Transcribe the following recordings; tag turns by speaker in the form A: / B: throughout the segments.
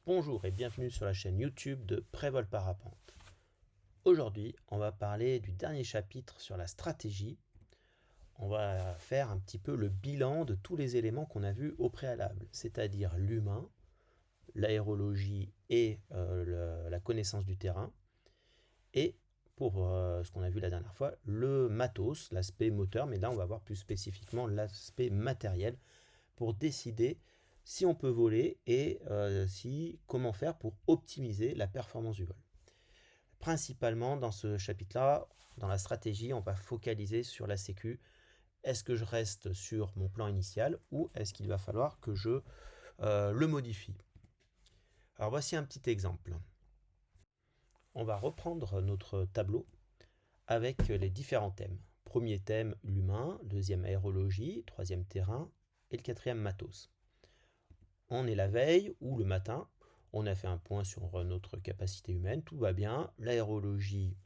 A: Bonjour et bienvenue sur la chaîne YouTube de Prévol Parapente. Aujourd'hui, on va parler du dernier chapitre sur la stratégie. On va faire un petit peu le bilan de tous les éléments qu'on a vus au préalable, c'est-à-dire l'humain, l'aérologie et la connaissance du terrain. Et pour ce qu'on a vu la dernière fois, le matos, l'aspect moteur, mais là on va voir plus spécifiquement l'aspect matériel pour décider si on peut voler et comment faire pour optimiser la performance du vol. Principalement dans ce chapitre-là, dans la stratégie, on va focaliser sur la sécu. Est-ce que je reste sur mon plan initial ou est-ce qu'il va falloir que je le modifie? Alors voici un petit exemple. On va reprendre notre tableau avec les différents thèmes. Premier thème, l'humain, deuxième aérologie, troisième terrain et le quatrième matos. On est la veille ou le matin, on a fait un point sur notre capacité humaine, tout va bien, l'aérologie,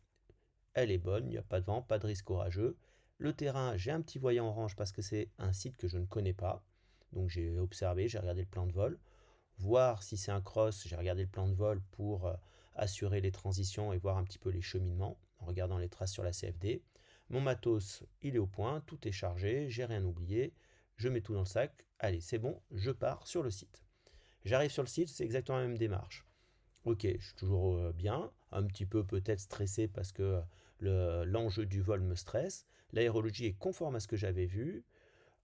A: elle est bonne, il n'y a pas de vent, pas de risque orageux. Le terrain, j'ai un petit voyant orange parce que c'est un site que je ne connais pas, donc j'ai observé, j'ai regardé le plan de vol, voir si c'est un cross, j'ai regardé le plan de vol pour assurer les transitions et voir un petit peu les cheminements, en regardant les traces sur la CFD. Mon matos, il est au point, tout est chargé, j'ai rien oublié, je mets tout dans le sac, allez c'est bon, je pars sur le site. J'arrive sur le site, c'est exactement la même démarche. Ok, je suis toujours bien, un petit peu peut-être stressé parce que l'enjeu du vol me stresse. L'aérologie est conforme à ce que j'avais vu.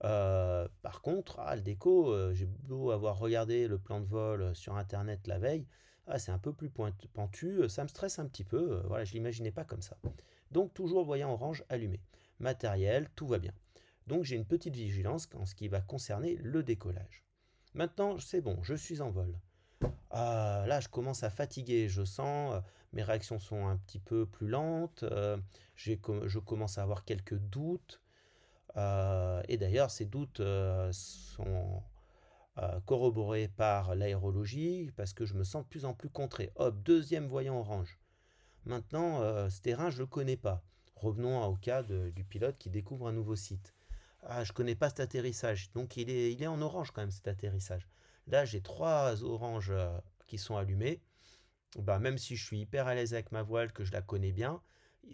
A: Par contre, le déco, j'ai beau avoir regardé le plan de vol sur internet la veille, c'est un peu plus pentu, ça me stresse un petit peu, voilà, je ne l'imaginais pas comme ça. Donc toujours voyant orange allumé. Matériel, tout va bien. Donc j'ai une petite vigilance en ce qui va concerner le décollage. Maintenant, c'est bon, je suis en vol. Là, je commence à fatiguer, je sens, mes réactions sont un petit peu plus lentes, je commence à avoir quelques doutes, et d'ailleurs, ces doutes sont corroborés par l'aérologie, parce que je me sens de plus en plus contré. Hop, deuxième voyant orange. Maintenant, ce terrain, je ne le connais pas. Revenons au cas du pilote qui découvre un nouveau site. Je ne connais pas cet atterrissage, donc il est en orange quand même cet atterrissage. Là, j'ai trois oranges qui sont allumées. Même si je suis hyper à l'aise avec ma voile, que je la connais bien,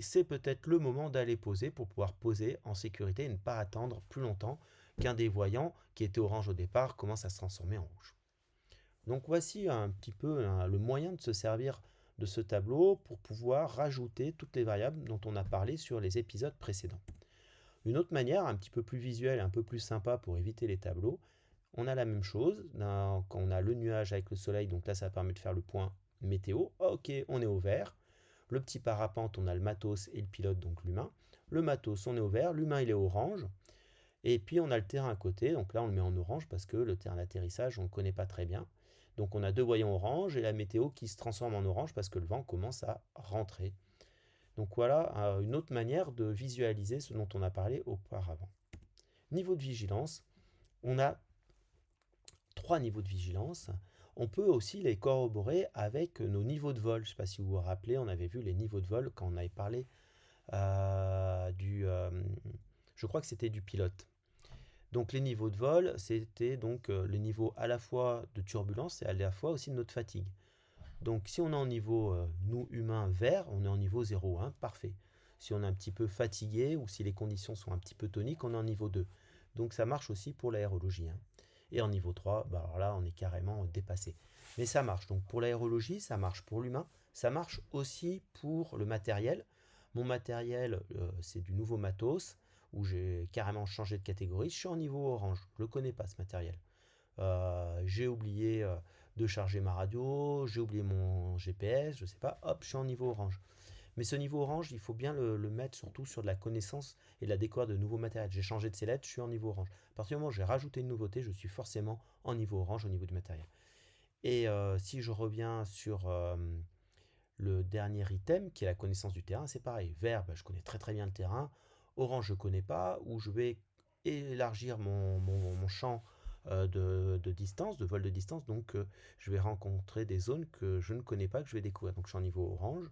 A: c'est peut-être le moment d'aller poser pour pouvoir poser en sécurité et ne pas attendre plus longtemps qu'un des voyants qui était orange au départ commence à se transformer en rouge. Donc voici un petit peu le moyen de se servir de ce tableau pour pouvoir rajouter toutes les variables dont on a parlé sur les épisodes précédents. Une autre manière, un petit peu plus visuelle, un peu plus sympa pour éviter les tableaux, on a la même chose quand on a le nuage avec le soleil, donc là ça permet de faire le point météo. Ok, on est au vert. Le petit parapente, on a le matos et le pilote, donc l'humain. Le matos, on est au vert, l'humain il est orange. Et puis on a le terrain à côté, donc là on le met en orange parce que le terrain d'atterrissage on ne le connaît pas très bien. Donc on a deux voyants orange et la météo qui se transforme en orange parce que le vent commence à rentrer. Donc voilà une autre manière de visualiser ce dont on a parlé auparavant. Niveau de vigilance, on a trois niveaux de vigilance. On peut aussi les corroborer avec nos niveaux de vol. Je ne sais pas si vous vous rappelez, on avait vu les niveaux de vol quand on avait parlé je crois que c'était du pilote. Donc les niveaux de vol, c'était donc le niveau à la fois de turbulence et à la fois aussi de notre fatigue. Donc si on est en niveau, nous humains, vert, on est en niveau 0,1, parfait. Si on est un petit peu fatigué ou si les conditions sont un petit peu toniques, on est en niveau 2. Donc ça marche aussi pour l'aérologie. Et en niveau 3, alors là, on est carrément dépassé. Mais ça marche. Donc pour l'aérologie, ça marche pour l'humain, ça marche aussi pour le matériel. Mon matériel, c'est du nouveau matos, où j'ai carrément changé de catégorie. Je suis en niveau orange. Je ne le connais pas, ce matériel. J'ai oublié de charger ma radio, j'ai oublié mon GPS, je sais pas, hop, je suis en niveau orange. Mais ce niveau orange, il faut bien le mettre surtout sur de la connaissance et de la découverte de nouveaux matériels. J'ai changé de sellette, je suis en niveau orange. À partir du moment où j'ai rajouté une nouveauté, je suis forcément en niveau orange au niveau du matériel. Et si je reviens sur le dernier item, qui est la connaissance du terrain, c'est pareil. Vert, je connais très très bien le terrain. Orange, je ne connais pas, où je vais élargir mon champ de distance, de vol de distance. Donc, je vais rencontrer des zones que je ne connais pas, que je vais découvrir. Donc, je suis en niveau orange,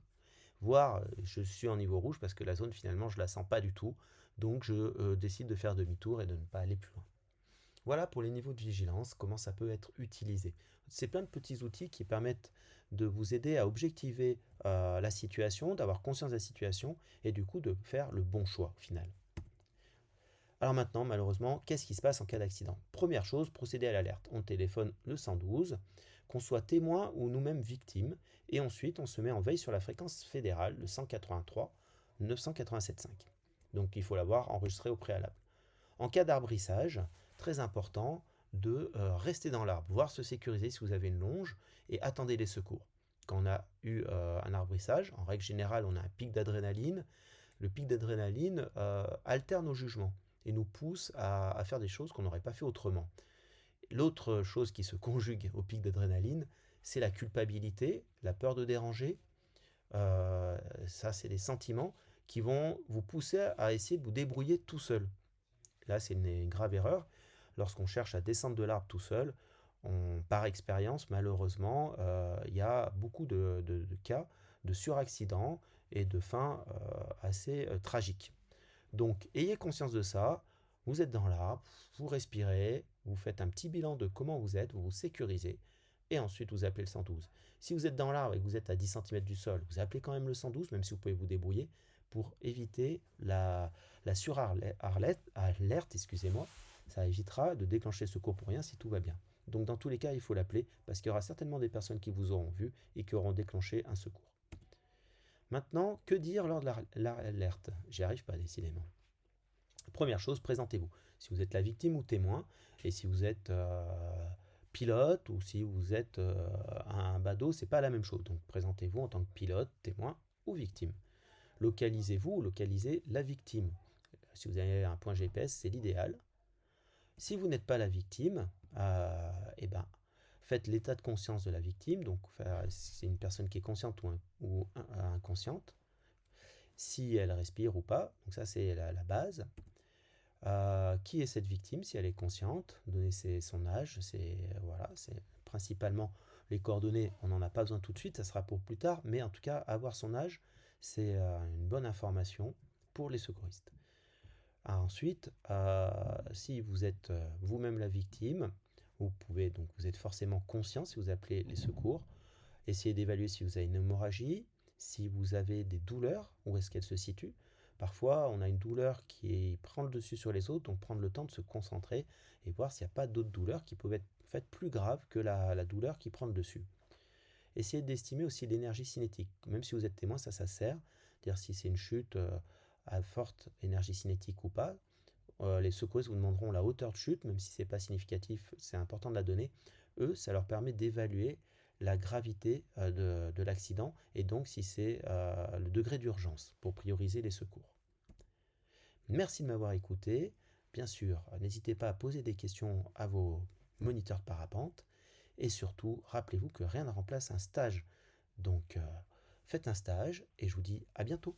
A: voire je suis en niveau rouge parce que la zone, finalement, je ne la sens pas du tout. Donc, je décide de faire demi-tour et de ne pas aller plus loin. Voilà pour les niveaux de vigilance, comment ça peut être utilisé. C'est plein de petits outils qui permettent de vous aider à objectiver la situation, d'avoir conscience de la situation et du coup de faire le bon choix au final. Alors maintenant, malheureusement, qu'est-ce qui se passe en cas d'accident? Première chose, procéder à l'alerte. On téléphone le 112, qu'on soit témoin ou nous-mêmes victimes, et ensuite on se met en veille sur la fréquence fédérale, le 183 987.5. Donc il faut l'avoir enregistré au préalable. En cas d'arbrissage, très important de rester dans l'arbre, voire se sécuriser si vous avez une longe, et attendez les secours. Quand on a eu un arbrissage, en règle générale, on a un pic d'adrénaline. Le pic d'adrénaline altère nos jugements et nous pousse à faire des choses qu'on n'aurait pas fait autrement. L'autre chose qui se conjugue au pic d'adrénaline, c'est la culpabilité, la peur de déranger. Ça, c'est des sentiments qui vont vous pousser à essayer de vous débrouiller tout seul. Là, c'est une grave erreur. Lorsqu'on cherche à descendre de l'arbre tout seul, par expérience, malheureusement, il y a beaucoup de cas de suraccidents et de fins assez tragiques. Donc, ayez conscience de ça. Vous êtes dans l'arbre, vous respirez, vous faites un petit bilan de comment vous êtes, vous vous sécurisez, et ensuite vous appelez le 112. Si vous êtes dans l'arbre et que vous êtes à 10 cm du sol, vous appelez quand même le 112, même si vous pouvez vous débrouiller, pour éviter la suralerte, excusez-moi. Ça évitera de déclencher le secours pour rien si tout va bien. Donc dans tous les cas, il faut l'appeler parce qu'il y aura certainement des personnes qui vous auront vu et qui auront déclenché un secours. Maintenant, que dire lors de l'alerte? J'y arrive pas décidément. Première chose, présentez-vous. Si vous êtes la victime ou témoin, et si vous êtes pilote ou si vous êtes un badaud, c'est pas la même chose. Donc présentez-vous en tant que pilote, témoin ou victime. Localisez-vous ou localisez la victime. Si vous avez un point GPS, c'est l'idéal. Si vous n'êtes pas la victime, eh ben, faites l'état de conscience de la victime. Donc c'est une personne qui est consciente ou inconsciente. Si elle respire ou pas. Donc ça c'est la base. Qui est cette victime, si elle est consciente, donner son âge, voilà, c'est principalement les coordonnées, on n'en a pas besoin tout de suite, ça sera pour plus tard, mais en tout cas, avoir son âge, c'est une bonne information pour les secouristes. Ensuite, si vous êtes vous-même la victime, vous êtes forcément conscient si vous appelez les secours, essayez d'évaluer si vous avez une hémorragie, si vous avez des douleurs, où est-ce qu'elles se situent. Parfois, on a une douleur qui prend le dessus sur les autres, donc prendre le temps de se concentrer et voir s'il n'y a pas d'autres douleurs qui peuvent être faites plus graves que la douleur qui prend le dessus. Essayez d'estimer aussi l'énergie cinétique. Même si vous êtes témoin, ça sert. Dire si c'est une chute à forte énergie cinétique ou pas. Les secouristes vous demanderont la hauteur de chute, même si ce n'est pas significatif, c'est important de la donner. Eux, ça leur permet d'évaluer la gravité de l'accident et donc si c'est le degré d'urgence pour prioriser les secours. Merci de m'avoir écouté. Bien sûr, n'hésitez pas à poser des questions à vos moniteurs de parapente et surtout, rappelez-vous que rien ne remplace un stage. Donc, faites un stage et je vous dis à bientôt.